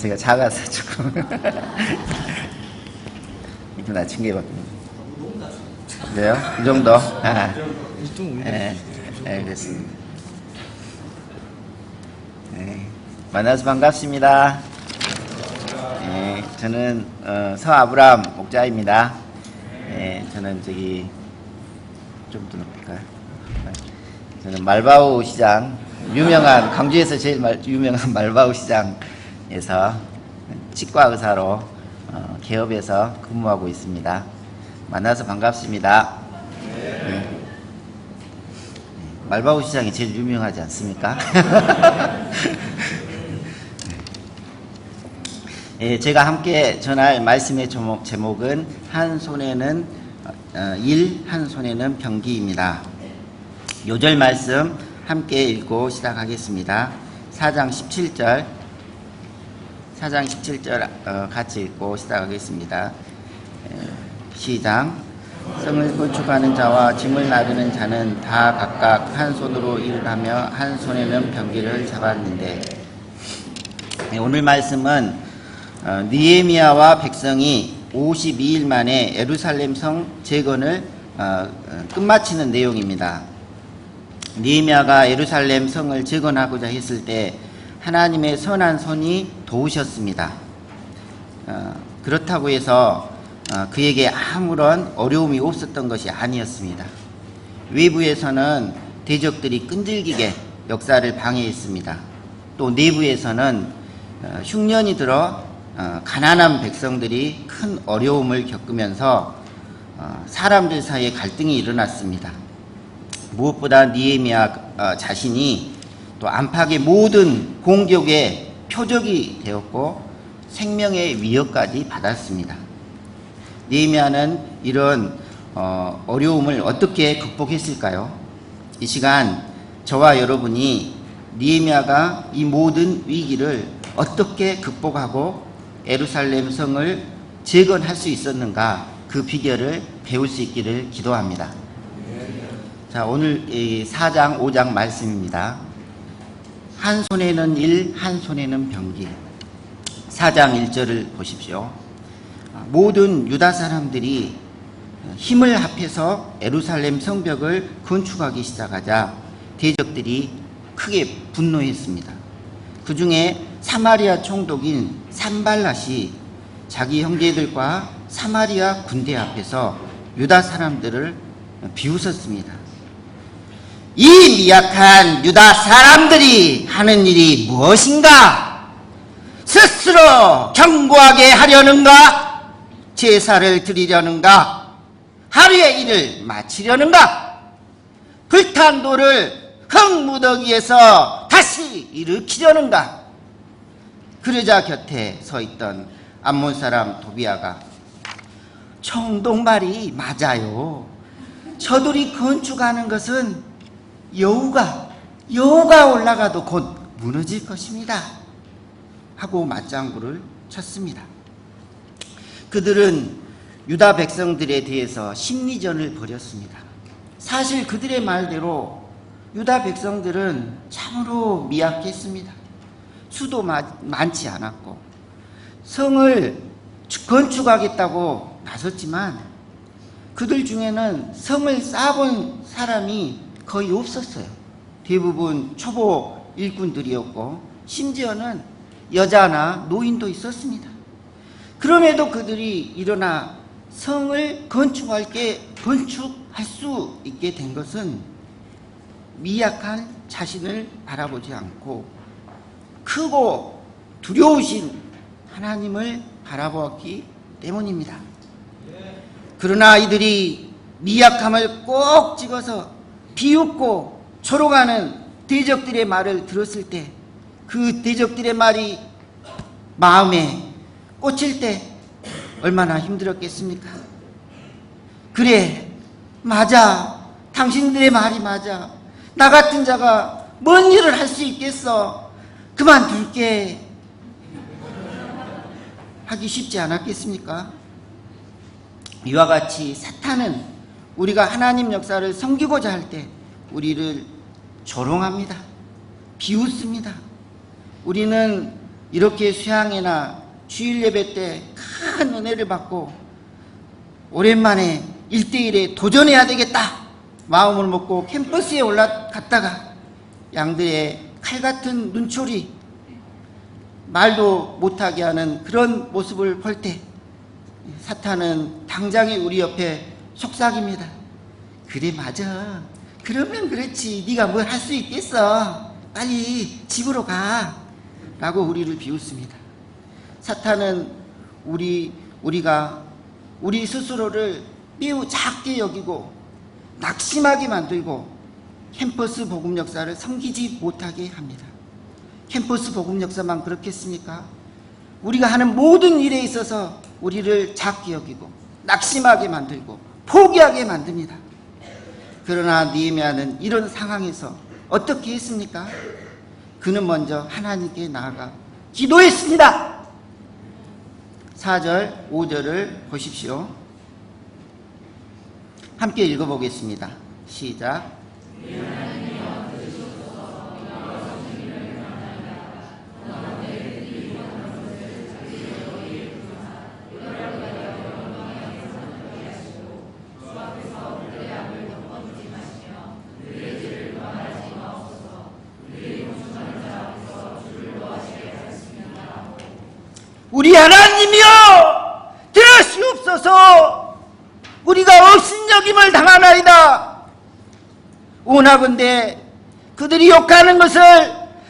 제가 작아서 조금 이렇게 낮춘 게 맞군요. 그래요? 이 정도? 아, 네, 알겠습니다. 네, 만나서 반갑습니다. 네, 저는 서아브람 목자입니다. 네, 저는 저기 좀 더 높일까요? 저는 말바우 시장, 유명한 광주에서 제일 유명한 말바우 시장에서 치과 의사로 개업해서 근무하고 있습니다. 만나서 반갑습니다. 네. 말바우 시장이 제일 유명하지 않습니까? 예, 제가 함께 전할 말씀의 제목은 한 손에는 일, 한 손에는 병기입니다. 요절 말씀 함께 읽고 시작하겠습니다. 4장 17절 같이 읽고 시작하겠습니다. 시작. 성을 건축하는 자와 짐을 나르는 자는 다 각각 한 손으로 일을 하며 한 손에는 병기를 잡았는데, 오늘 말씀은 느헤미야와 백성이 52일 만에 예루살렘 성 재건을 끝마치는 내용입니다. 느헤미야가 예루살렘 성을 재건하고자 했을 때 하나님의 선한 손이 도우셨습니다. 그렇다고 해서 그에게 아무런 어려움이 없었던 것이 아니었습니다. 외부에서는 대적들이 끈질기게 역사를 방해했습니다. 또 내부에서는 흉년이 들어 가난한 백성들이 큰 어려움을 겪으면서 사람들 사이에 갈등이 일어났습니다. 무엇보다 느헤미야 자신이 또 안팎의 모든 공격의 표적이 되었고 생명의 위협까지 받았습니다. 느헤미야는 이런 어려움을 어떻게 극복했을까요? 이 시간 저와 여러분이 느헤미야가 이 모든 위기를 어떻게 극복하고 예루살렘 성을 재건할 수 있었는가, 그 비결을 배울 수 있기를 기도합니다. 자, 오늘 4장 5장 말씀입니다. 한 손에는 일, 한 손에는 병기. 4장 1절을 보십시오. 모든 유다 사람들이 힘을 합해서 예루살렘 성벽을 건축하기 시작하자 대적들이 크게 분노했습니다. 그 중에 사마리아 총독인 산발랏이 자기 형제들과 사마리아 군대 앞에서 유다 사람들을 비웃었습니다. 이 미약한 유다 사람들이 하는 일이 무엇인가? 스스로 견고하게 하려는가? 제사를 드리려는가? 하루의 일을 마치려는가? 불탄 돌을 흙무더기에서 다시 일으키려는가? 그러자 곁에 서 있던 암몬 사람 도비아가 총독 말이 맞아요. 저들이 건축하는 것은 여우가 올라가도 곧 무너질 것입니다. 하고 맞장구를 쳤습니다. 그들은 유다 백성들에 대해서 심리전을 벌였습니다. 사실 그들의 말대로 유다 백성들은 참으로 미약했습니다. 수도 많지 않았고 성을 건축하겠다고 나섰지만 그들 중에는 성을 쌓아본 사람이 거의 없었어요. 대부분 초보 일꾼들이었고 심지어는 여자나 노인도 있었습니다. 그럼에도 그들이 일어나 성을 건축할 수 있게 된 것은 미약한 자신을 바라보지 않고 크고 두려우신 하나님을 바라보았기 때문입니다. 그러나 이들이 미약함을 꼭 찍어서 비웃고 조롱하는 대적들의 말을 들었을 때, 그 대적들의 말이 마음에 꽂힐 때 얼마나 힘들었겠습니까? 그래, 맞아. 당신들의 말이 맞아. 나 같은 자가 뭔 일을 할 수 있겠어. 그만둘게. 하기 쉽지 않았겠습니까? 이와 같이 사탄은 우리가 하나님 역사를 섬기고자 할 때 우리를 조롱합니다. 비웃습니다. 우리는 이렇게 수양회나 주일 예배 때 큰 은혜를 받고 오랜만에 1대1에 도전해야 되겠다 마음을 먹고 캠퍼스에 올라갔다가 양들의 칼같은 눈초리, 말도 못하게 하는 그런 모습을 볼 때 사탄은 당장에 우리 옆에 속삭입니다. 그래, 맞아. 그러면 그렇지. 네가 뭘 할 수 있겠어. 빨리 집으로 가. 라고 우리를 비웃습니다. 사탄은 우리가 우리 스스로를 매우 작게 여기고 낙심하게 만들고 캠퍼스 복음 역사를 섬기지 못하게 합니다. 캠퍼스 복음 역사만 그렇겠습니까? 우리가 하는 모든 일에 있어서 우리를 작게 여기고 낙심하게 만들고 포기하게 만듭니다. 그러나 느헤미야는 이런 상황에서 어떻게 했습니까? 그는 먼저 하나님께 나아가 기도했습니다. 4절, 5절을 보십시오. 함께 읽어보겠습니다. 시작. 우리 하나님이여 들으시옵소서. 우리가 업신여김을 당하나이다. 원하건대 그들이 욕하는 것을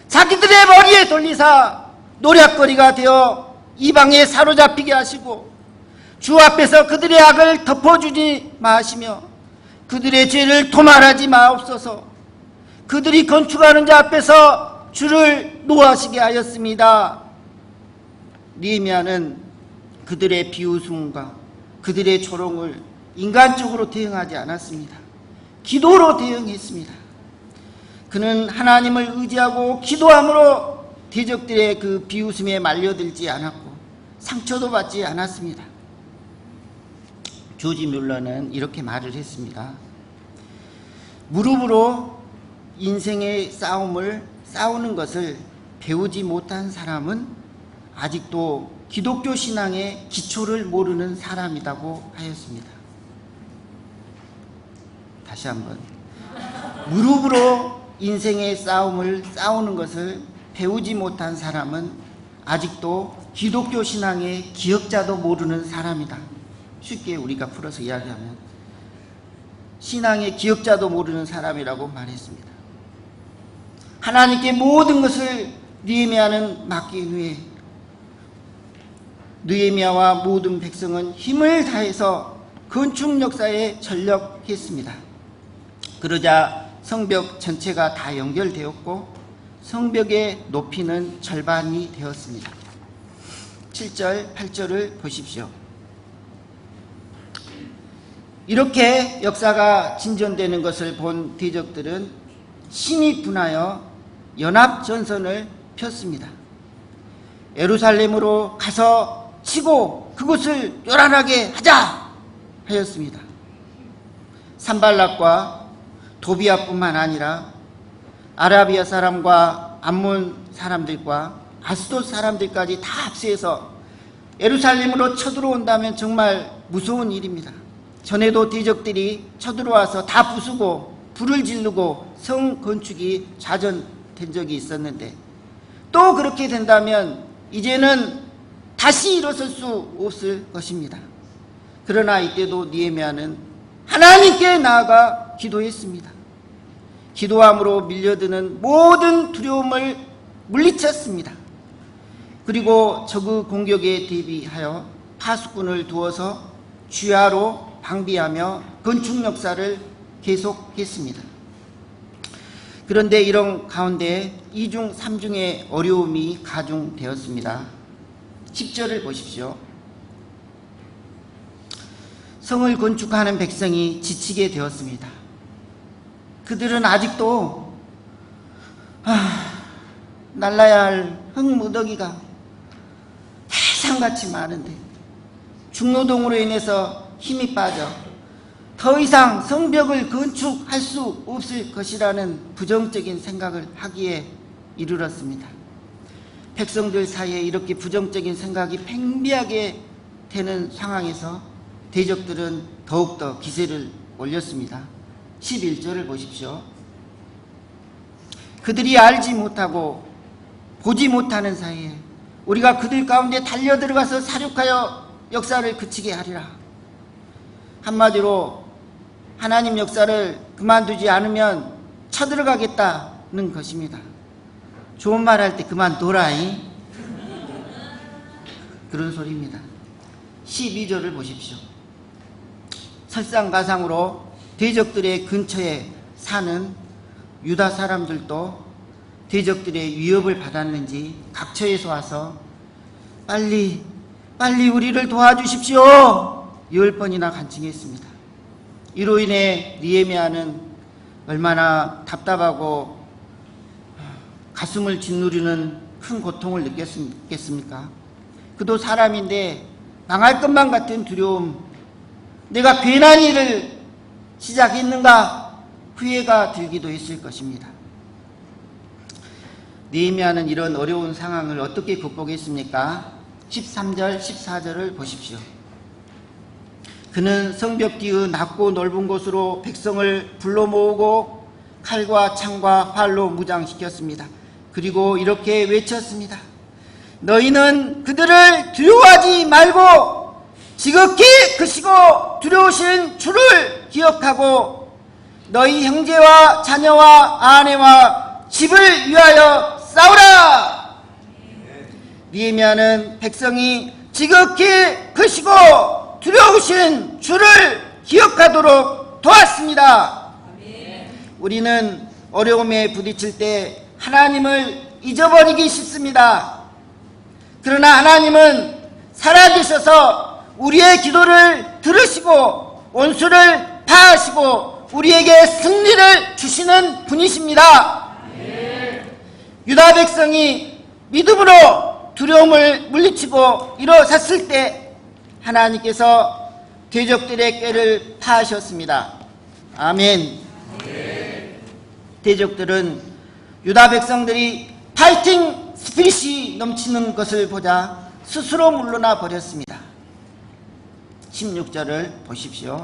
자기들의 머리에 돌리사 노략거리가 되어 이방에 사로잡히게 하시고 주 앞에서 그들의 악을 덮어주지 마시며 그들의 죄를 도말하지 마옵소서. 그들이 건축하는 자 앞에서 주를 노하시게 하였습니다. 느헤미야는 그들의 비웃음과 그들의 조롱을 인간적으로 대응하지 않았습니다. 기도로 대응했습니다. 그는 하나님을 의지하고 기도함으로 대적들의 그 비웃음에 말려들지 않았고 상처도 받지 않았습니다. 조지 뮬러는 이렇게 말을 했습니다. 무릎으로 인생의 싸움을 싸우는 것을 배우지 못한 사람은 아직도 기독교 신앙의 기초를 모르는 사람이라고 하였습니다. 다시 한번. 무릎으로 인생의 싸움을 싸우는 것을 배우지 못한 사람은 아직도 기독교 신앙의 기억자도 모르는 사람이다. 쉽게 우리가 풀어서 이야기하면 신앙의 기억자도 모르는 사람이라고 말했습니다. 하나님께 모든 것을 느헤미야는 맡긴 후에 느헤미야와 모든 백성은 힘을 다해서 건축 역사에 전력했습니다. 그러자 성벽 전체가 다 연결되었고 성벽의 높이는 절반이 되었습니다. 7절, 8절을 보십시오. 이렇게 역사가 진전되는 것을 본 대적들은 심히 분하여 연합전선을 폈습니다. 예루살렘으로 가서 치고 그곳을 요란하게 하자 하였습니다. 산발락과 도비아뿐만 아니라 아라비아 사람과 암몬 사람들과 아스돗 사람들까지 다 합세해서 예루살렘으로 쳐들어온다면 정말 무서운 일입니다. 전에도 대적들이 쳐들어와서 다 부수고 불을 지르고 성 건축이 좌전된 적이 있었는데 또 그렇게 된다면 이제는 다시 일어설 수 없을 것입니다. 그러나 이때도 느헤미야는 하나님께 나아가 기도했습니다. 기도함으로 밀려드는 모든 두려움을 물리쳤습니다. 그리고 적의 공격에 대비하여 파수꾼을 두어서 주야로 방비하며 건축 역사를 계속했습니다. 그런데 이런 가운데 2중 3중의 어려움이 가중되었습니다. 10절을 보십시오. 성을 건축하는 백성이 지치게 되었습니다. 그들은 아직도 날라야 할 흙무더기가 태산같이 많은데 중노동으로 인해서 힘이 빠져 더 이상 성벽을 건축할 수 없을 것이라는 부정적인 생각을 하기에 이르렀습니다. 백성들 사이에 이렇게 부정적인 생각이 팽배하게 되는 상황에서 대적들은 더욱더 기세를 올렸습니다. 11절을 보십시오. 그들이 알지 못하고 보지 못하는 사이에 우리가 그들 가운데 달려들어가서 사륙하여 역사를 그치게 하리라. 한마디로 하나님 역사를 그만두지 않으면 쳐들어가겠다는 것입니다. 좋은 말 할 때 그만둬라이, 그런 소리입니다. 12절을 보십시오. 설상가상으로 대적들의 근처에 사는 유다 사람들도 대적들의 위협을 받았는지 각처에서 와서 빨리 우리를 도와주십시오 10번이나 간청했습니다. 이로 인해 느헤미야는 얼마나 답답하고 가슴을 짓누르는 큰 고통을 느꼈겠습니까? 그도 사람인데 망할 것만 같은 두려움, 내가 괜한 일을 시작했는가 후회가 들기도 했을 것입니다. 느헤미야는 이런 어려운 상황을 어떻게 극복했습니까? 13절, 14절을 보십시오. 그는 성벽 뒤의 낮고 넓은 곳으로 백성을 불러 모으고 칼과 창과 활로 무장시켰습니다. 그리고 이렇게 외쳤습니다. 너희는 그들을 두려워하지 말고 지극히 크시고 두려우신 주를 기억하고 너희 형제와 자녀와 아내와 집을 위하여 싸우라. 느헤미야는 백성이 지극히 크시고 두려우신 주를 기억하도록 도왔습니다. 우리는 어려움에 부딪힐 때 하나님을 잊어버리기 쉽습니다. 그러나 하나님은 살아계셔서 우리의 기도를 들으시고 원수를 파하시고 우리에게 승리를 주시는 분이십니다. 유다 백성이 믿음으로 두려움을 물리치고 일어섰을 때 하나님께서 대적들의 꾀를 파하셨습니다. 아멘. 대적들은 유다 백성들이 파이팅 스피릿이 넘치는 것을 보자 스스로 물러나 버렸습니다. 16절을 보십시오.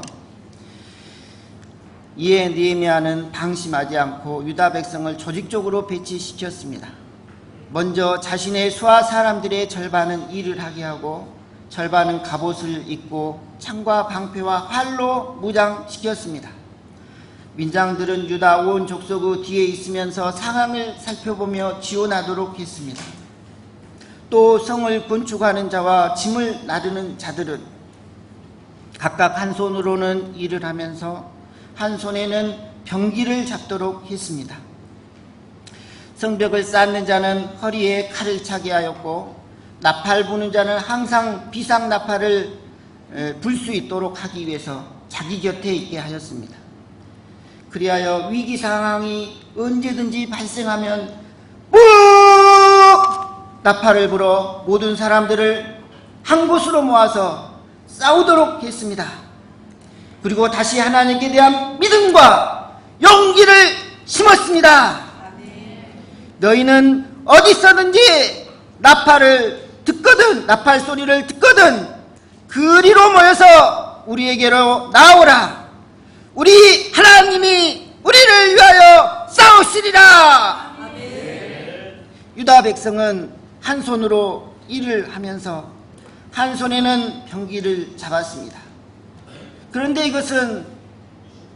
이에 느헤미야는 방심하지 않고 유다 백성을 조직적으로 배치시켰습니다. 먼저 자신의 수하 사람들의 절반은 일을 하게 하고 절반은 갑옷을 입고 창과 방패와 활로 무장시켰습니다. 민장들은 유다 온 족속의 뒤에 있으면서 상황을 살펴보며 지원하도록 했습니다. 또 성을 건축하는 자와 짐을 나르는 자들은 각각 한 손으로는 일을 하면서 한 손에는 병기를 잡도록 했습니다. 성벽을 쌓는 자는 허리에 칼을 차게 하였고 나팔 부는 자는 항상 비상 나팔을 불 수 있도록 하기 위해서 자기 곁에 있게 하였습니다. 그리하여 위기 상황이 언제든지 발생하면 ปุ๊ 나팔을 불어 모든 사람들을 한 곳으로 모아서 싸우도록 했습니다. 그리고 다시 하나님께 대한 믿음과 용기를 심었습니다. 너희는 어디 있었는지 나팔을 듣거든, 나팔 소리를 듣거든 그리로 모여서 우리에게로 나오라. 우리 하나님이 우리를 위하여 싸우시리라. 유다 백성은 한 손으로 일을 하면서 한 손에는 병기를 잡았습니다. 그런데 이것은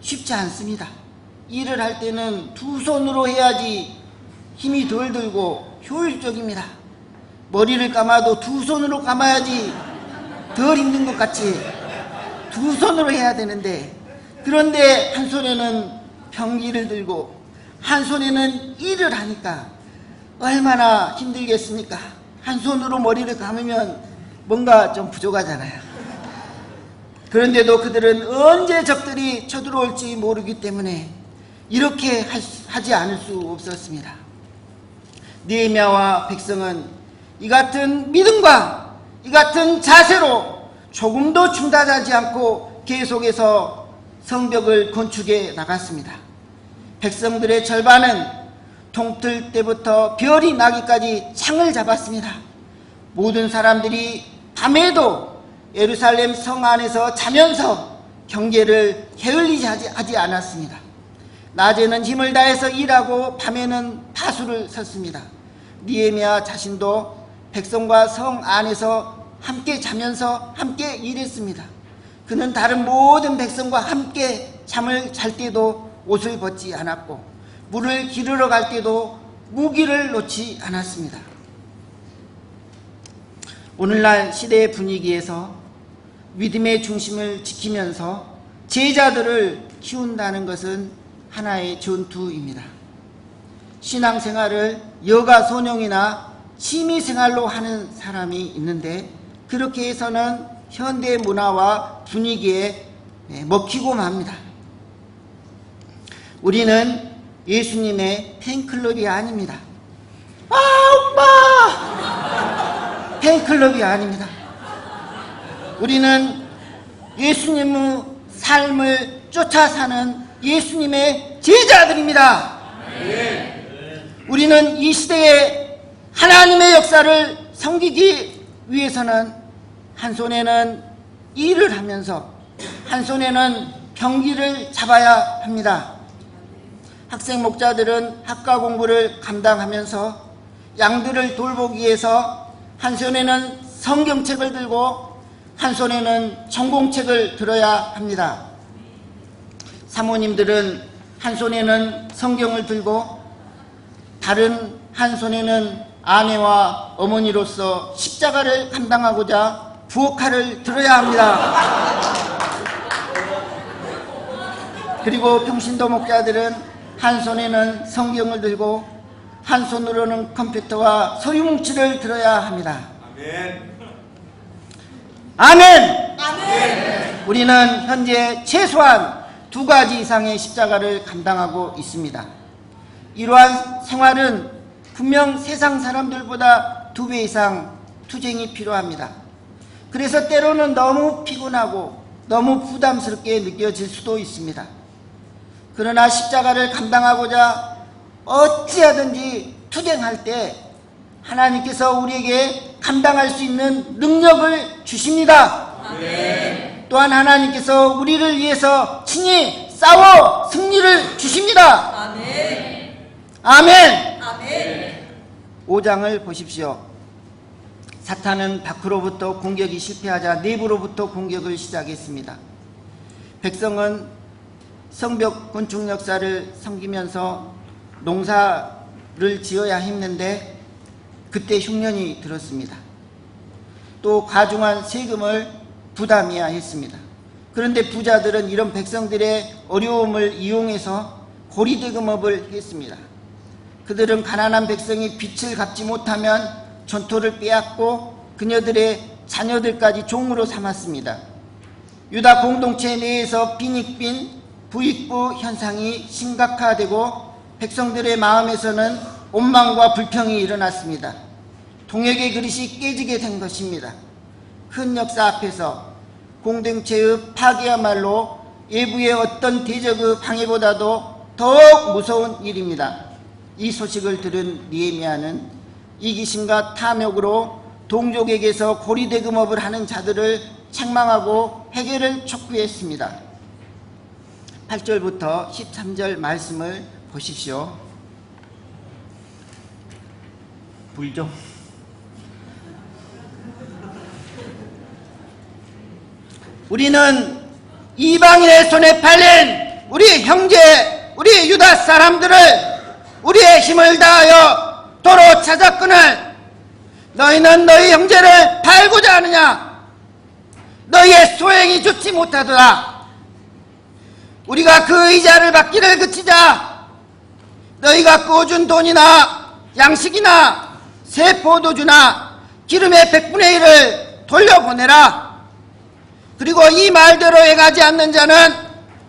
쉽지 않습니다. 일을 할 때는 두 손으로 해야지 힘이 덜 들고 효율적입니다. 머리를 감아도 두 손으로 감아야지 덜 힘든 것 같이 두 손으로 해야 되는데, 그런데 한 손에는 병기를 들고 한 손에는 일을 하니까 얼마나 힘들겠습니까? 한 손으로 머리를 감으면 뭔가 좀 부족하잖아요. 그런데도 그들은 언제 적들이 쳐들어올지 모르기 때문에 이렇게 하지 않을 수 없었습니다. 느헤미야와 백성은 이 같은 믿음과 이 같은 자세로 조금도 중단하지 않고 계속해서 성벽을 건축해 나갔습니다. 백성들의 절반은 동틀 때부터 별이 나기까지 창을 잡았습니다. 모든 사람들이 밤에도 예루살렘 성 안에서 자면서 경계를 게을리지 하지 않았습니다. 낮에는 힘을 다해서 일하고 밤에는 파수를 섰습니다. 느헤미야 자신도 백성과 성 안에서 함께 자면서 함께 일했습니다. 그는 다른 모든 백성과 함께 잠을 잘 때도 옷을 벗지 않았고 물을 기르러 갈 때도 무기를 놓지 않았습니다. 오늘날 시대의 분위기에서 믿음의 중심을 지키면서 제자들을 키운다는 것은 하나의 전투입니다. 신앙생활을 여가소년이나 취미생활로 하는 사람이 있는데 그렇게 해서는 현대 문화와 분위기에 먹히고 맙니다. 우리는 예수님의 팬클럽이 아닙니다. 엄마! 팬클럽이 아닙니다. 우리는 예수님의 삶을 쫓아 사는 예수님의 제자들입니다. 우리는 이 시대에 하나님의 역사를 섬기기 위해서는 한 손에는 일을 하면서 한 손에는 병기를 잡아야 합니다. 학생 목자들은 학과 공부를 감당하면서 양들을 돌보기 위해서 한 손에는 성경책을 들고 한 손에는 전공책을 들어야 합니다. 사모님들은 한 손에는 성경을 들고 다른 한 손에는 아내와 어머니로서 십자가를 감당하고자 부엌칼을 들어야 합니다. 그리고 평신도 목자들은 한 손에는 성경을 들고 한 손으로는 컴퓨터와 서류뭉치를 들어야 합니다. 아멘. 아멘. 우리는 현재 최소한 2가지 이상의 십자가를 감당하고 있습니다. 이러한 생활은 분명 세상 사람들보다 2배 이상 투쟁이 필요합니다. 그래서 때로는 너무 피곤하고 너무 부담스럽게 느껴질 수도 있습니다. 그러나 십자가를 감당하고자 어찌하든지 투쟁할 때 하나님께서 우리에게 감당할 수 있는 능력을 주십니다. 아멘. 또한 하나님께서 우리를 위해서 친히 싸워 승리를 주십니다. 아멘. 아멘. 아멘. 5장을 보십시오. 사탄은 밖으로부터 공격이 실패하자 내부로부터 공격을 시작했습니다. 백성은 성벽 건축 역사를 섬기면서 농사를 지어야 했는데 그때 흉년이 들었습니다. 또 과중한 세금을 부담해야 했습니다. 그런데 부자들은 이런 백성들의 어려움을 이용해서 고리대금업을 했습니다. 그들은 가난한 백성이 빚을 갚지 못하면 전토를 빼앗고 그녀들의 자녀들까지 종으로 삼았습니다. 유다 공동체 내에서 빈익빈 부익부 현상이 심각화되고 백성들의 마음에서는 원망과 불평이 일어났습니다. 동역의 그릇이 깨지게 된 것입니다. 큰 역사 앞에서 공동체의 파괴야말로 외부의 어떤 대적의 방해보다도 더욱 무서운 일입니다. 이 소식을 들은 느헤미야는 이기심과 탐욕으로 동족에게서 고리대금업을 하는 자들을 책망하고 해결을 촉구했습니다. 8절부터 13절 말씀을 보십시오. 불 좀. 우리는 이방인의 손에 팔린 우리 형제, 우리 유다 사람들을 우리의 힘을 다하여 도로 찾았거늘 너희는 너희 형제를 팔고자 하느냐? 너희의 소행이 좋지 못하더라. 우리가 그 이자를 받기를 그치자. 너희가 꾸준 돈이나 양식이나 새 포도주나 기름의 100분의 1을 돌려보내라. 그리고 이 말대로 행하지 않는 자는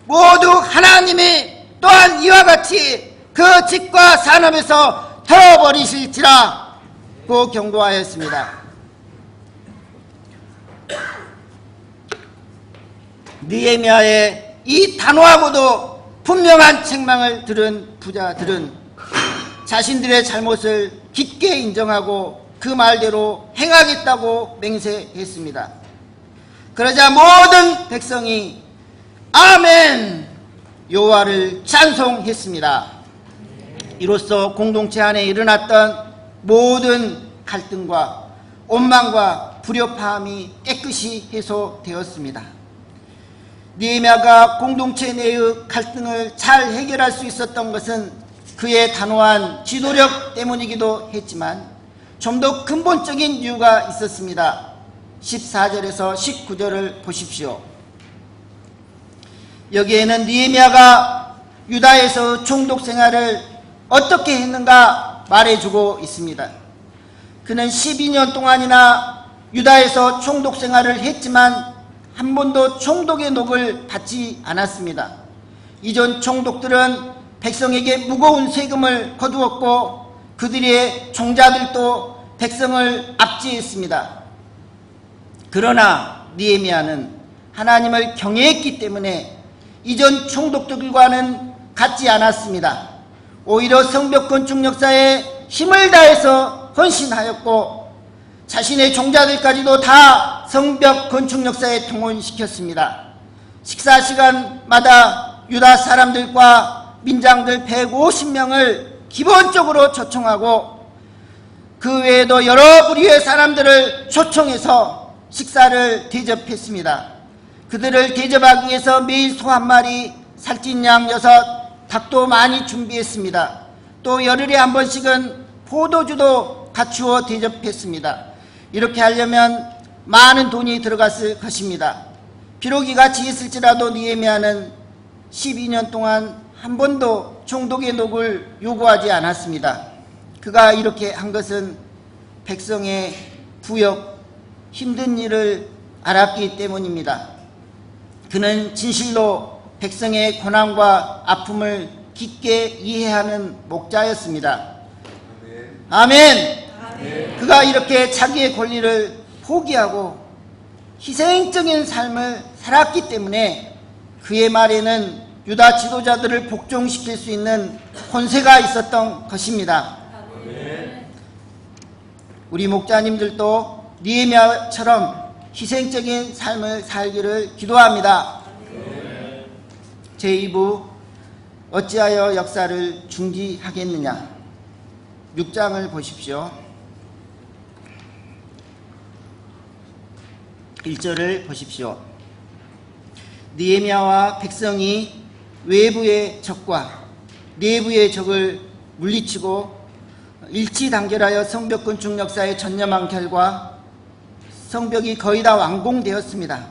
모두 하나님이 또한 이와 같이 그 집과 산업에서 털어버리실지라 고 경고하였습니다. 느헤미야의 이 단호하고도 분명한 책망을 들은 부자들은 자신들의 잘못을 깊게 인정하고 그 말대로 행하겠다고 맹세했습니다. 그러자 모든 백성이 아멘! 여호와를 찬송했습니다. 이로써 공동체 안에 일어났던 모든 갈등과 원망과 불협화음이 깨끗이 해소되었습니다. 느헤미야가 공동체 내의 갈등을 잘 해결할 수 있었던 것은 그의 단호한 지도력 때문이기도 했지만 좀 더 근본적인 이유가 있었습니다. 14절에서 19절을 보십시오. 여기에는 느헤미야가 유다에서 총독 생활을 어떻게 했는가 말해주고 있습니다. 그는 12년 동안이나 유다에서 총독 생활을 했지만 한 번도 총독의 녹을 받지 않았습니다. 이전 총독들은 백성에게 무거운 세금을 거두었고 그들의 종자들도 백성을 압제했습니다. 그러나 느헤미야는 하나님을 경외했기 때문에 이전 총독들과는 같지 않았습니다. 오히려 성벽 건축 역사에 힘을 다해서 헌신하였고 자신의 종자들까지도 다 성벽 건축 역사에 동원시켰습니다. 식사 시간마다 유다 사람들과 민장들 150명을 기본적으로 초청하고 그 외에도 여러 부류의 사람들을 초청해서 식사를 대접했습니다. 그들을 대접하기 위해서 매일 소 한 마리, 살찐 양 6, 닭도 많이 준비했습니다. 또 열흘에 한 번씩은 포도주도 갖추어 대접했습니다. 이렇게 하려면 많은 돈이 들어갔을 것입니다. 비록 이같이 했을지라도 느헤미야는 12년 동안 한 번도 총독의 녹을 요구하지 않았습니다. 그가 이렇게 한 것은 백성의 부역, 힘든 일을 알았기 때문입니다. 그는 진실로 백성의 고난과 아픔을 깊게 이해하는 목자였습니다. 아멘! 아멘. 그가 이렇게 자기의 권리를 포기하고 희생적인 삶을 살았기 때문에 그의 말에는 유다 지도자들을 복종시킬 수 있는 권세가 있었던 것입니다. 아멘. 우리 목자님들도 느헤미야처럼 희생적인 삶을 살기를 기도합니다. 아멘. 제2부 어찌하여 역사를 중지하겠느냐. 6장을 보십시오. 1절을 보십시오. 느헤미야와 백성이 외부의 적과 내부의 적을 물리치고 일치단결하여 성벽 건축 역사에 전념한 결과 성벽이 거의 다 완공되었습니다.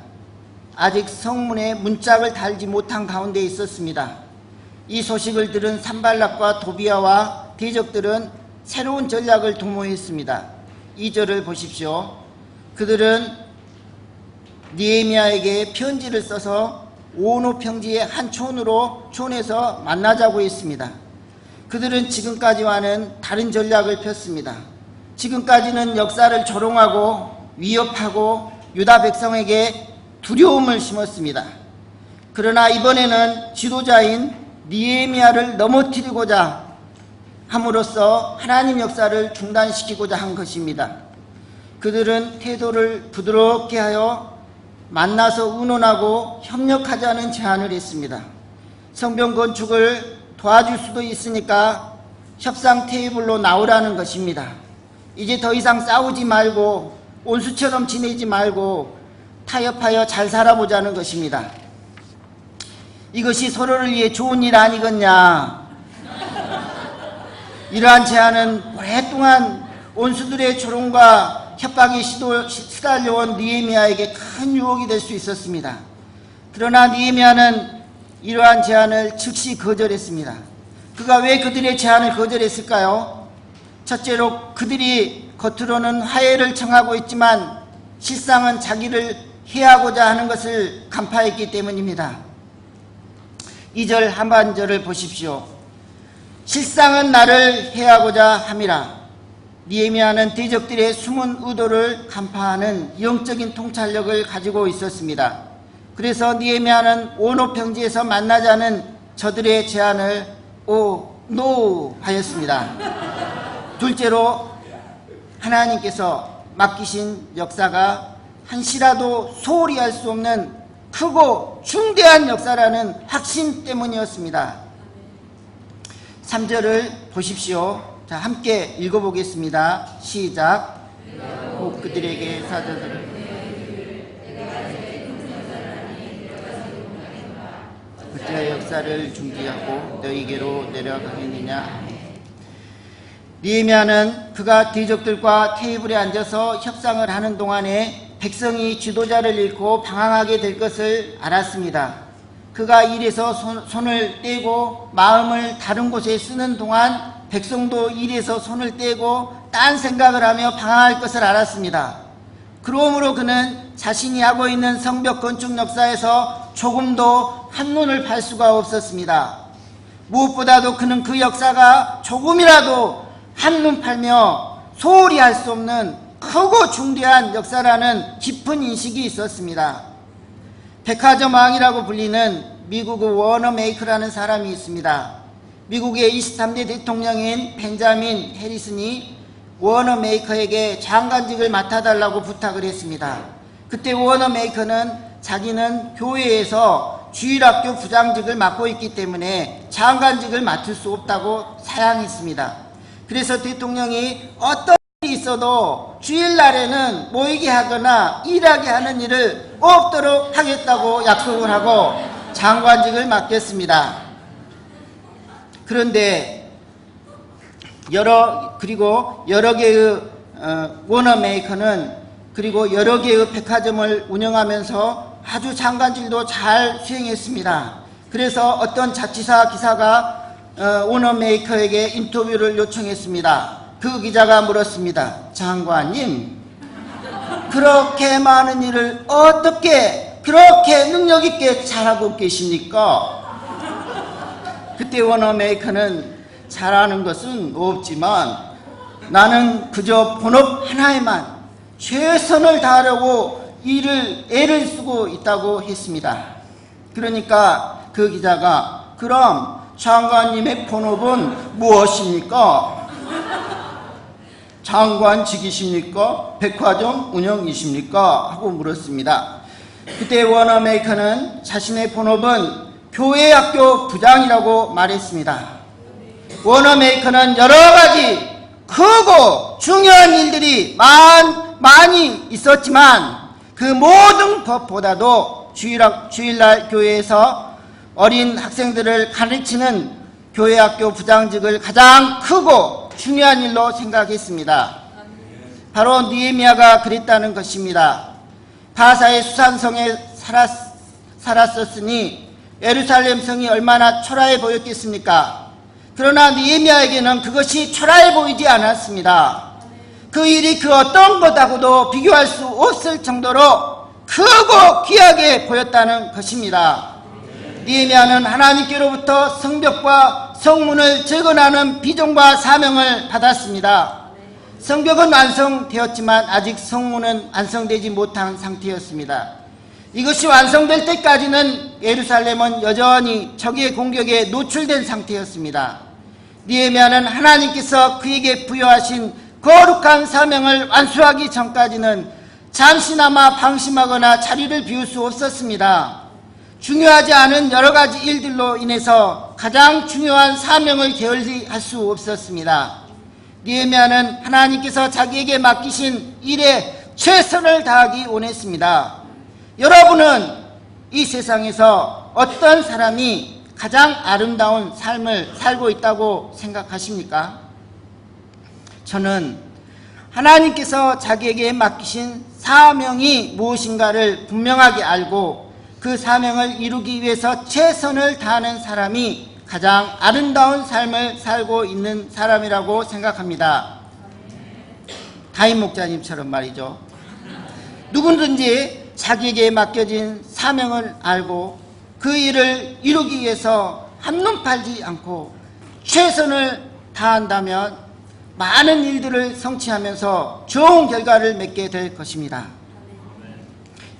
아직 성문에 문짝을 달지 못한 가운데 있었습니다. 이 소식을 들은 산발락과 도비아와 대적들은 새로운 전략을 도모했습니다. 2절을 보십시오. 그들은 느헤미야에게 편지를 써서 오노 평지의 한 촌에서 만나자고 했습니다. 그들은 지금까지와는 다른 전략을 폈습니다. 지금까지는 역사를 조롱하고 위협하고 유다 백성에게 두려움을 심었습니다. 그러나 이번에는 지도자인 느헤미야를 넘어뜨리고자 함으로써 하나님 역사를 중단시키고자 한 것입니다. 그들은 태도를 부드럽게 하여 만나서 의논하고 협력하자는 제안을 했습니다. 성벽 건축을 도와줄 수도 있으니까 협상 테이블로 나오라는 것입니다. 이제 더 이상 싸우지 말고 온수처럼 지내지 말고 타협하여 잘 살아보자는 것입니다. 이것이 서로를 위해 좋은 일 아니겠냐. 이러한 제안은 오랫동안 온수들의 조롱과 협박에 시달려온 느헤미야에게 큰 유혹이 될 수 있었습니다. 그러나 느헤미야는 이러한 제안을 즉시 거절했습니다. 그가 왜 그들의 제안을 거절했을까요? 첫째로 그들이 겉으로는 화해를 청하고 있지만 실상은 자기를 해하고자 하는 것을 간파했기 때문입니다. 2절 하반절을 보십시오. 실상은 나를 해하고자 함이라. 느헤미야는 대적들의 숨은 의도를 간파하는 영적인 통찰력을 가지고 있었습니다. 그래서 느헤미야는 오노 평지에서 만나자는 저들의 제안을 NO 하였습니다. 둘째로 하나님께서 맡기신 역사가 한시라도 소홀히 할 수 없는 크고 중대한 역사라는 확신 때문이었습니다. 3절을 보십시오. 자, 함께 읽어보겠습니다. 시작. 곧 그들에게 사자들을 어찌하여 역사를 중지하고 너희에게로 내려가겠느냐. 느헤미야는 그가 대적들과 테이블에 앉아서 협상을 하는 동안에 백성이 지도자를 잃고 방황하게 될 것을 알았습니다. 그가 일에서 손을 떼고 마음을 다른 곳에 쓰는 동안 백성도 일에서 손을 떼고 딴 생각을 하며 방황할 것을 알았습니다. 그러므로 그는 자신이 하고 있는 성벽 건축 역사에서 조금도 한눈을 팔 수가 없었습니다. 무엇보다도 그는 그 역사가 조금이라도 한눈 팔며 소홀히 할 수 없는 크고 중대한 역사라는 깊은 인식이 있었습니다. 백화점 왕이라고 불리는 미국의 워너메이커라는 사람이 있습니다. 미국의 23대 대통령인 벤자민 해리슨이 워너메이커에게 장관직을 맡아달라고 부탁을 했습니다. 그때 워너메이커는 자기는 교회에서 주일학교 부장직을 맡고 있기 때문에 장관직을 맡을 수 없다고 사양했습니다. 그래서 대통령이 어떤 일이 있어도 주일날에는 모이게 하거나 일하게 하는 일을 없도록 하겠다고 약속을 하고 장관직을 맡겼습니다. 그런데 여러 개의 워너메이커는 그리고 여러 개의 백화점을 운영하면서 아주 장관직도 잘 수행했습니다. 그래서 어떤 자치사 기사가 워너메이커에게 인터뷰를 요청했습니다. 그 기자가 물었습니다. 장관님, 그렇게 많은 일을 어떻게 그렇게 능력 있게 잘하고 계십니까? 그때 워너메이커는 잘하는 것은 없지만 나는 그저 본업 하나에만 최선을 다하려고 애를 쓰고 있다고 했습니다. 그러니까 그 기자가 그럼 장관님의 본업은 무엇입니까? 장관직이십니까? 백화점 운영이십니까? 하고 물었습니다. 그때 워너메이커는 자신의 본업은 교회학교 부장이라고 말했습니다. 워너메이커는 여러 가지 크고 중요한 일들이 많이 있었지만 그 모든 것보다도 주일날 교회에서 어린 학생들을 가르치는 교회학교 부장직을 가장 크고 중요한 일로 생각했습니다. 바로 느헤미야가 그랬다는 것입니다. 바사의 수산성에 살았었으니 예루살렘 성이 얼마나 초라해 보였겠습니까? 그러나 느헤미야에게는 그것이 초라해 보이지 않았습니다. 그 일이 그 어떤 것하고도 비교할 수 없을 정도로 크고 귀하게 보였다는 것입니다. 느헤미야는 하나님께로부터 성벽과 성문을 재건하는 비전과 사명을 받았습니다. 성벽은 완성되었지만 아직 성문은 완성되지 못한 상태였습니다. 이것이 완성될 때까지는 예루살렘은 여전히 적의 공격에 노출된 상태였습니다. 느헤미야는 하나님께서 그에게 부여하신 거룩한 사명을 완수하기 전까지는 잠시나마 방심하거나 자리를 비울 수 없었습니다. 중요하지 않은 여러 가지 일들로 인해서 가장 중요한 사명을 게을리할 수 없었습니다. 느헤미야는 하나님께서 자기에게 맡기신 일에 최선을 다하기 원했습니다. 여러분은 이 세상에서 어떤 사람이 가장 아름다운 삶을 살고 있다고 생각하십니까? 저는 하나님께서 자기에게 맡기신 사명이 무엇인가를 분명하게 알고 그 사명을 이루기 위해서 최선을 다하는 사람이 가장 아름다운 삶을 살고 있는 사람이라고 생각합니다. 다임 목자님처럼 말이죠. 누구든지 자기에게 맡겨진 사명을 알고 그 일을 이루기 위해서 한눈 팔지 않고 최선을 다한다면 많은 일들을 성취하면서 좋은 결과를 맺게 될 것입니다.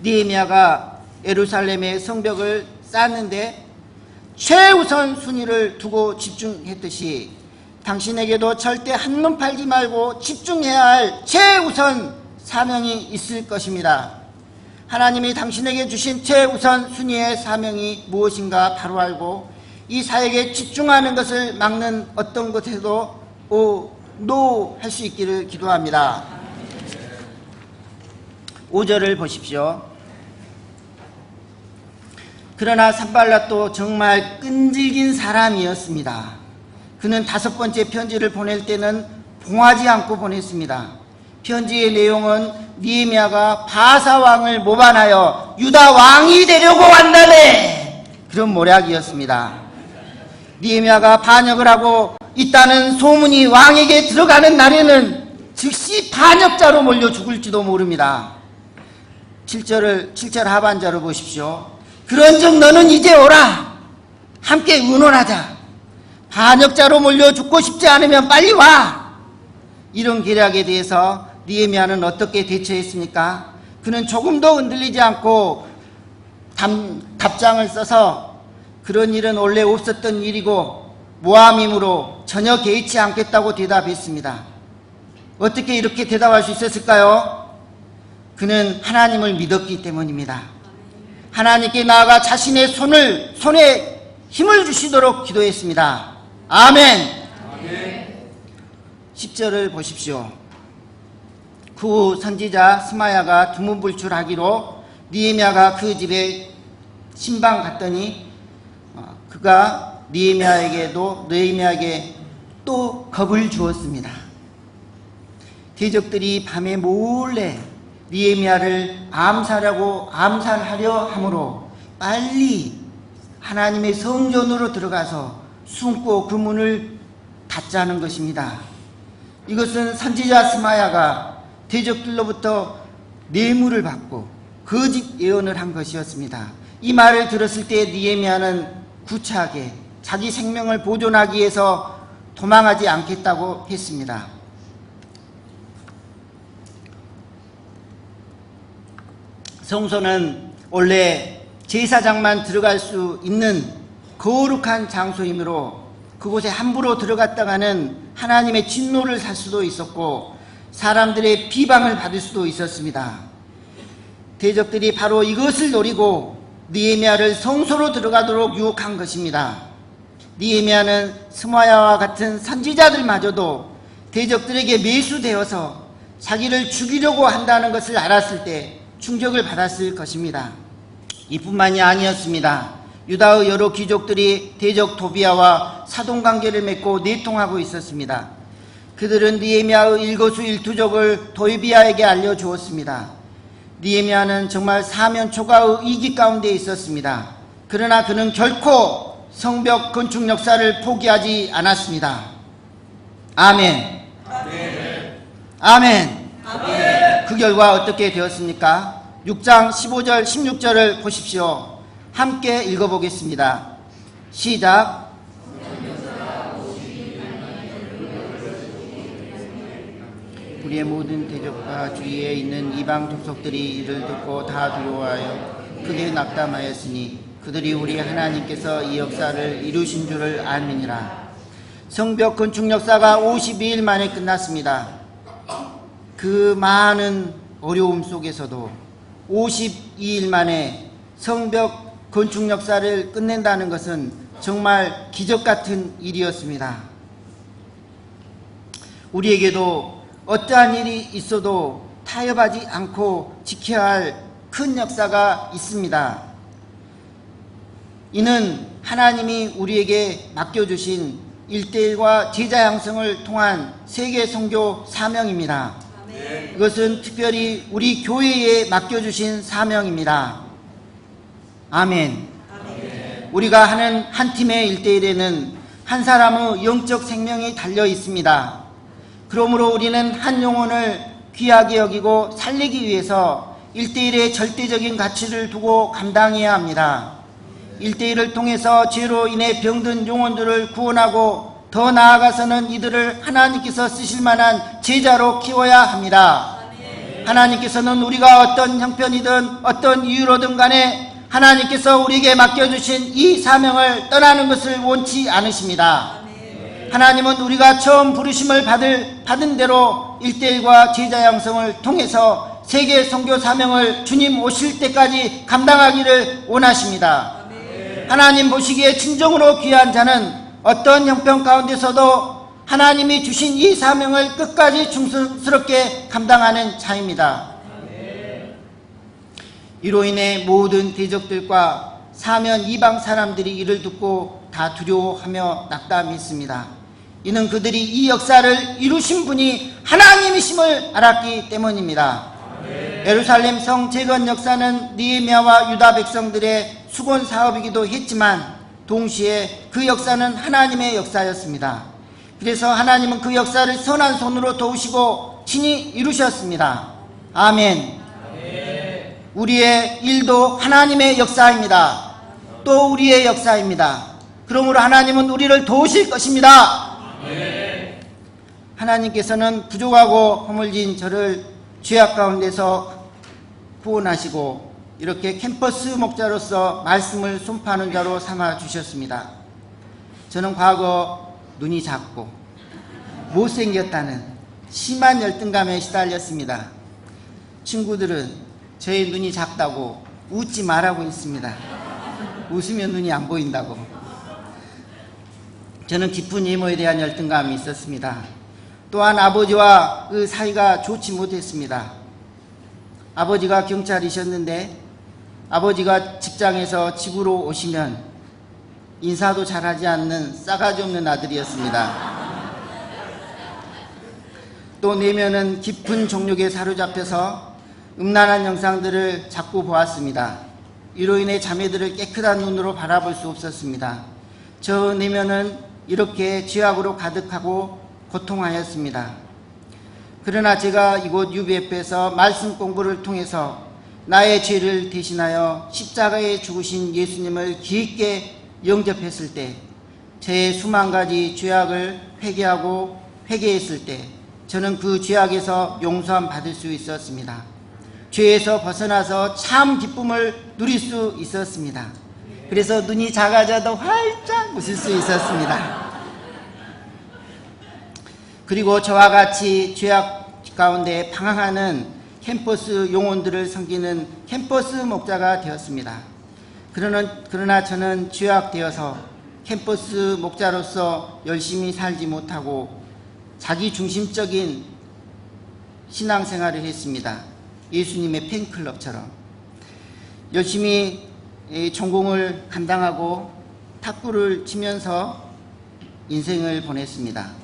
느헤미야가 예루살렘의 성벽을 쌓는데 최우선 순위를 두고 집중했듯이 당신에게도 절대 한눈 팔지 말고 집중해야 할 최우선 사명이 있을 것입니다. 하나님이 당신에게 주신 최우선 순위의 사명이 무엇인가 바로 알고 이 사역에 집중하는 것을 막는 어떤 것에도 노 할 수 있기를 기도합니다. 5절을 보십시오. 그러나 산발랏도 정말 끈질긴 사람이었습니다. 그는 5번째 편지를 보낼 때는 봉하지 않고 보냈습니다. 편지의 내용은 느헤미야가 바사 왕을 모반하여 유다 왕이 되려고 한다네, 그런 모략이었습니다. 느헤미야가 반역을 하고 있다는 소문이 왕에게 들어가는 날에는 즉시 반역자로 몰려 죽을지도 모릅니다. 7절 하반절을 보십시오. 그런즉 너는 이제 오라. 함께 의논하자. 반역자로 몰려 죽고 싶지 않으면 빨리 와. 이런 계략에 대해서 느헤미야는 어떻게 대처했습니까? 그는 조금도 흔들리지 않고 답장을 써서 그런 일은 원래 없었던 일이고 모함이므로 전혀 개의치 않겠다고 대답했습니다. 어떻게 이렇게 대답할 수 있었을까요? 그는 하나님을 믿었기 때문입니다. 하나님께 나아가 자신의 손에 힘을 주시도록 기도했습니다. 아멘. 10절을 보십시오. 그 후 선지자 스마야가 두문불출하기로 느헤미야가 그 집에 신방 갔더니 그가 느헤미야에게 또 겁을 주었습니다. 대적들이 밤에 몰래 느헤미야를 암살하려 하므로 빨리 하나님의 성전으로 들어가서 숨고 그 문을 닫자는 것입니다. 이것은 선지자 스마야가 대적들로부터 뇌물을 받고 거짓 예언을 한 것이었습니다. 이 말을 들었을 때 느헤미야는 구차하게 자기 생명을 보존하기 위해서 도망하지 않겠다고 했습니다. 성소는 원래 제사장만 들어갈 수 있는 거룩한 장소이므로 그곳에 함부로 들어갔다가는 하나님의 진노를 살 수도 있었고 사람들의 비방을 받을 수도 있었습니다. 대적들이 바로 이것을 노리고 느헤미야를 성소로 들어가도록 유혹한 것입니다. 느헤미야는 스마야와 같은 선지자들마저도 대적들에게 매수되어서 자기를 죽이려고 한다는 것을 알았을 때 충격을 받았을 것입니다. 이뿐만이 아니었습니다. 유다의 여러 귀족들이 대적 도비야와 사돈관계를 맺고 내통하고 있었습니다. 그들은 느헤미야의 일거수일투족을 도비야에게 알려주었습니다. 느헤미야는 정말 사면초가의 위기 가운데 있었습니다. 그러나 그는 결코 성벽 건축 역사를 포기하지 않았습니다. 아멘. 아멘. 아멘. 아멘. 그 결과 어떻게 되었습니까? 6장 15절 16절을 보십시오. 함께 읽어보겠습니다. 시작. 우리의 모든 대적과 주위에 있는 이방 족속들이 이를 듣고 다 두려워하여 크게 낙담하였으니 그들이 우리 하나님께서 이 역사를 이루신 줄을 알미니라. 성벽 건축 역사가 52일 만에 끝났습니다. 그 많은 어려움 속에서도 52일 만에 성벽 건축 역사를 끝낸다는 것은 정말 기적 같은 일이었습니다. 우리에게도 어떠한 일이 있어도 타협하지 않고 지켜야 할 큰 역사가 있습니다. 이는 하나님이 우리에게 맡겨주신 1:1과 제자 양성을 통한 세계 선교 사명입니다. 이것은 특별히 우리 교회에 맡겨주신 사명입니다. 아멘. 우리가 하는 한 팀의 1:1에는 한 사람의 영적 생명이 달려 있습니다. 그러므로 우리는 한 영혼을 귀하게 여기고 살리기 위해서 1:1의 절대적인 가치를 두고 감당해야 합니다. 1:1을 통해서 죄로 인해 병든 영혼들을 구원하고 더 나아가서는 이들을 하나님께서 쓰실 만한 제자로 키워야 합니다. 하나님께서는 우리가 어떤 형편이든 어떤 이유로든 간에 하나님께서 우리에게 맡겨주신 이 사명을 떠나는 것을 원치 않으십니다. 하나님은 우리가 처음 부르심을 받은 대로 1:1과 제자 양성을 통해서 세계 선교 사명을 주님 오실 때까지 감당하기를 원하십니다. 하나님 보시기에 진정으로 귀한 자는 어떤 형편 가운데서도 하나님이 주신 이 사명을 끝까지 충성스럽게 감당하는 자입니다. 이로 인해 모든 대적들과 사면 이방 사람들이 이를 듣고 다 두려워하며 낙담했습니다. 이는 그들이 이 역사를 이루신 분이 하나님이심을 알았기 때문입니다. 예루살렘 성 재건 역사는 느헤미야와 유다 백성들의 수건 사업이기도 했지만 동시에 그 역사는 하나님의 역사였습니다. 그래서 하나님은 그 역사를 선한 손으로 도우시고 친히 이루셨습니다. 아멘. 우리의 일도 하나님의 역사입니다. 또 우리의 역사입니다. 그러므로 하나님은 우리를 도우실 것입니다. 하나님께서는 부족하고 허물진 저를 죄악 가운데서 구원하시고 이렇게 캠퍼스 목자로서 말씀을 손파는 자로 삼아 주셨습니다. 저는 과거 눈이 작고 못생겼다는 심한 열등감에 시달렸습니다. 친구들은 저의 눈이 작다고 웃지 말라고 했습니다. 웃으면 눈이 안 보인다고. 저는 깊은 외모에 대한 열등감이 있었습니다. 또한 아버지와 그 사이가 좋지 못했습니다. 아버지가 경찰이셨는데 아버지가 직장에서 집으로 오시면 인사도 잘하지 않는 싸가지 없는 아들이었습니다. 또 내면은 깊은 정욕에 사로잡혀서 음란한 영상들을 자꾸 보았습니다. 이로 인해 자매들을 깨끗한 눈으로 바라볼 수 없었습니다. 저 내면은 이렇게 죄악으로 가득하고 고통하였습니다. 그러나 제가 이곳 UBF에서 말씀 공부를 통해서 나의 죄를 대신하여 십자가에 죽으신 예수님을 깊게 영접했을 때, 제 수만 가지 죄악을 회개했을 때 저는 그 죄악에서 용서함 받을 수 있었습니다. 죄에서 벗어나서 참 기쁨을 누릴 수 있었습니다. 그래서 눈이 작아져도 활짝 웃을 수 있었습니다. 그리고 저와 같이 죄악 가운데 방황하는 캠퍼스 영혼들을 섬기는 캠퍼스 목자가 되었습니다. 그러나 저는 죄악되어서 캠퍼스 목자로서 열심히 살지 못하고 자기중심적인 신앙생활을 했습니다. 예수님의 팬클럽처럼 열심히 전공을 감당하고 탁구를 치면서 인생을 보냈습니다.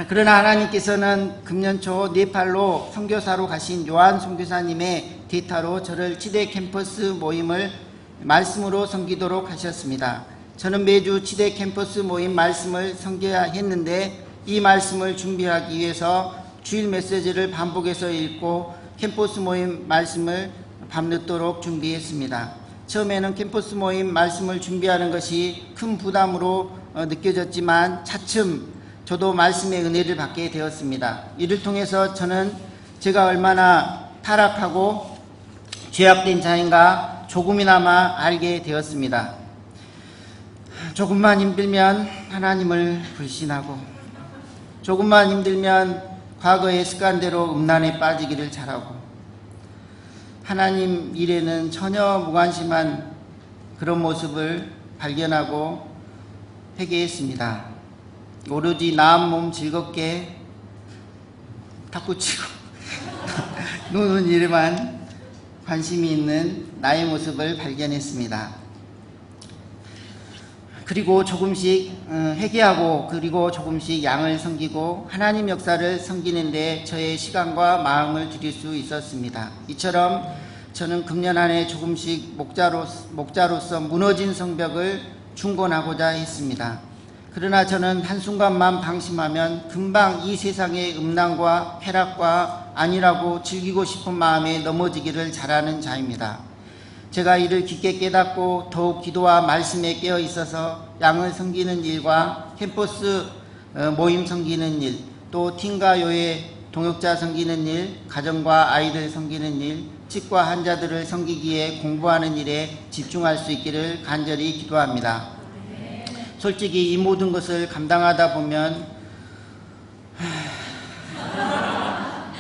그러나 하나님께서는 금년 초 네팔로 선교사로 가신 요한 선교사님의 대타로 저를 치대 캠퍼스 모임을 말씀으로 섬기도록 하셨습니다. 저는 매주 치대 캠퍼스 모임 말씀을 섬겨야 했는데 이 말씀을 준비하기 위해서 주일 메시지를 반복해서 읽고 캠퍼스 모임 말씀을 밤늦도록 준비했습니다. 처음에는 캠퍼스 모임 말씀을 준비하는 것이 큰 부담으로 느껴졌지만 차츰 저도 말씀의 은혜를 받게 되었습니다. 이를 통해서 저는 제가 얼마나 타락하고 죄악된 자인가 조금이나마 알게 되었습니다. 조금만 힘들면 하나님을 불신하고 조금만 힘들면 과거의 습관대로 음란에 빠지기를 잘하고 하나님 일에는 전혀 무관심한 그런 모습을 발견하고 회개했습니다. 오로지 나은 몸 즐겁게 탁구치고 노는 일에만 관심이 있는 나의 모습을 발견했습니다. 그리고 조금씩 회개하고 그리고 조금씩 양을 섬기고 하나님 역사를 섬기는 데 저의 시간과 마음을 들일 수 있었습니다. 이처럼 저는 금년 안에 조금씩 목자로서 무너진 성벽을 중건하고자 했습니다. 그러나 저는 한순간만 방심하면 금방 이 세상의 음란과 쾌락과 안일하고 즐기고 싶은 마음에 넘어지기를 잘하는 자입니다. 제가 이를 깊게 깨닫고 더욱 기도와 말씀에 깨어 있어서 양을 섬기는 일과 캠퍼스 모임 섬기는 일, 또 팀과 요회, 동역자 섬기는 일, 가정과 아이들 섬기는 일, 치과 환자들을 섬기기에 공부하는 일에 집중할 수 있기를 간절히 기도합니다. 솔직히 이 모든 것을 감당하다 보면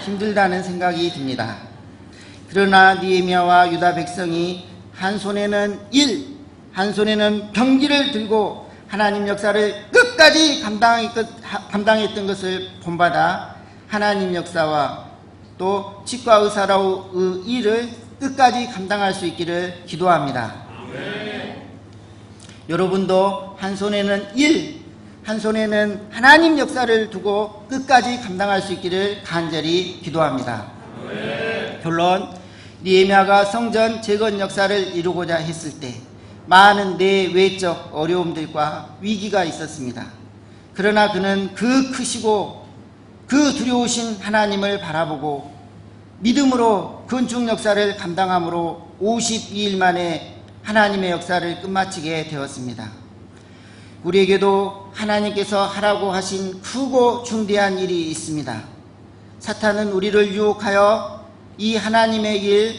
힘들다는 생각이 듭니다. 그러나 느헤미야와 유다 백성이 한 손에는 일, 한 손에는 병기를 들고 하나님 역사를 끝까지 감당했던 것을 본받아 하나님 역사와 또 치과 의사라의 일을 끝까지 감당할 수 있기를 기도합니다. 여러분도 한 손에는 일, 한 손에는 하나님 역사를 두고 끝까지 감당할 수 있기를 간절히 기도합니다. 결론, 느헤미야가 성전 재건 역사를 이루고자 했을 때 많은 내외적 어려움들과 위기가 있었습니다. 그러나 그는 그 크시고 그 두려우신 하나님을 바라보고 믿음으로 건축 역사를 감당함으로 52일 만에 하나님의 역사를 끝마치게 되었습니다. 우리에게도 하나님께서 하라고 하신 크고 중대한 일이 있습니다. 사탄은 우리를 유혹하여 이 하나님의 일,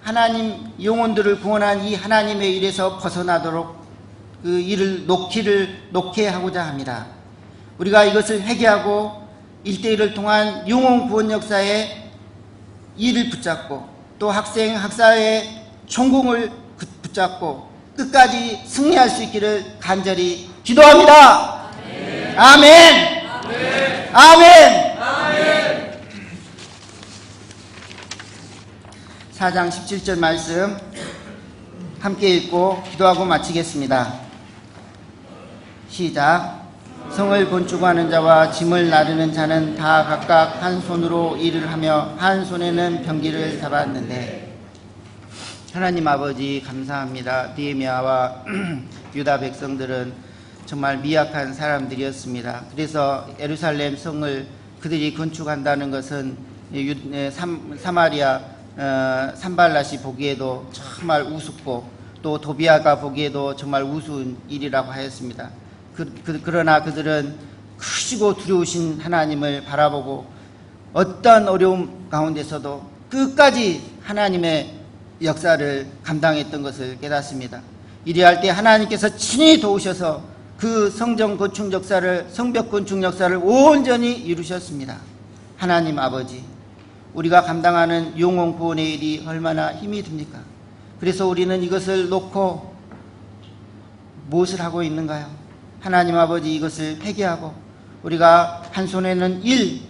하나님 영혼들을 구원한 이 하나님의 일에서 벗어나도록 그 일을 놓게 하고자 합니다. 우리가 이것을 회개하고 1대1을 통한 영혼 구원 역사에 일을 붙잡고 또 학생 학사의 총공을 붙잡고 끝까지 승리할 수 있기를 간절히 기도합니다. 아멘. 아멘. 아멘. 4장 17절 말씀 함께 읽고 기도하고 마치겠습니다. 시작. 성을 건축하는 자와 짐을 나르는 자는 다 각각 한 손으로 일을 하며 한 손에는 병기를 잡았는데, 하나님 아버지 감사합니다. 느헤미야와 유다 백성들은 정말 미약한 사람들이었습니다. 그래서 예루살렘 성을 그들이 건축한다는 것은 사마리아 산발랏이 보기에도 정말 우습고 또 도비아가 보기에도 정말 우스운 일이라고 하였습니다. 그러나 그들은 크시고 두려우신 하나님을 바라보고 어떤 어려움 가운데서도 끝까지 하나님의 역사를 감당했던 것을 깨닫습니다. 이리할 때 하나님께서 친히 도우셔서 그 성전 건축 역사를, 성벽 건축 역사를 온전히 이루셨습니다. 하나님 아버지, 우리가 감당하는 영혼 구원의 일이 얼마나 힘이 듭니까? 그래서 우리는 이것을 놓고 무엇을 하고 있는가요? 하나님 아버지, 이것을 회개하고 우리가 한 손에는 일,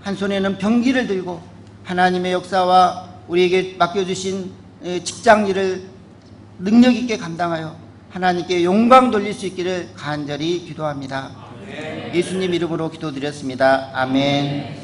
한 손에는 병기를 들고 하나님의 역사와 우리에게 맡겨주신 직장 일을 능력 있게 감당하여 하나님께 영광 돌릴 수 있기를 간절히 기도합니다. 예수님 이름으로 기도드렸습니다. 아멘.